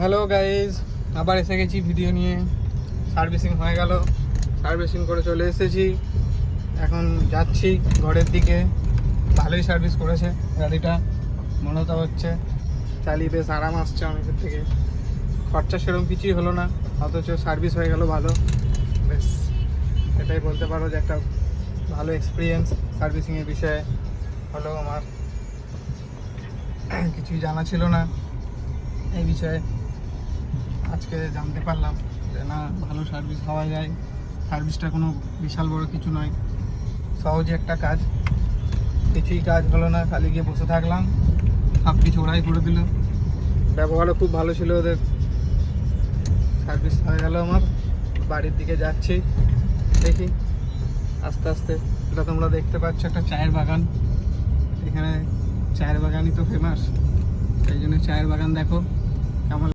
Hello guys, আবার এসে গেছি ভিডিও নিয়ে। সার্ভিসিং হয়ে গেল, সার্ভিসিং করে চলে এসেছি। এখন যাচ্ছি ঘরের দিকে। ভালোই সার্ভিস করেছে গাড়িটা, মনে তো হচ্ছে চালিয়ে বেশ আরাম আসছে অনেকের থেকে। খরচা সেরকম কিছুই হলো না, অথচ সার্ভিস হয়ে গেল ভালো। বেশ এটাই বলতে পারো যে একটা ভালো এক্সপিরিয়েন্স সার্ভিসিংয়ের বিষয়ে হলো। আমার কিছুই জানা ছিল না এই বিষয়ে, আজকে জানতে পারলাম যে না, ভালো সার্ভিস পাওয়া যায়। সার্ভিসটা কোনো বিশাল বড় কিছু নয়, সহজে একটা কাজ। কিছুই কাজ হলো না, খালি গিয়ে বসে থাকলাম, সব কিছু ওরাই করে দিল। ব্যবহারও খুব ভালো ছিল ওদের। সার্ভিস হয়ে গেল আমার, বাড়ির দিকে যাচ্ছি। দেখি আস্তে আস্তে। এটা তোমরা দেখতে পাচ্ছ একটা চায়ের বাগান। এখানে চায়ের বাগানই তো ফেমাস, সেই জন্য চায়ের বাগান দেখো।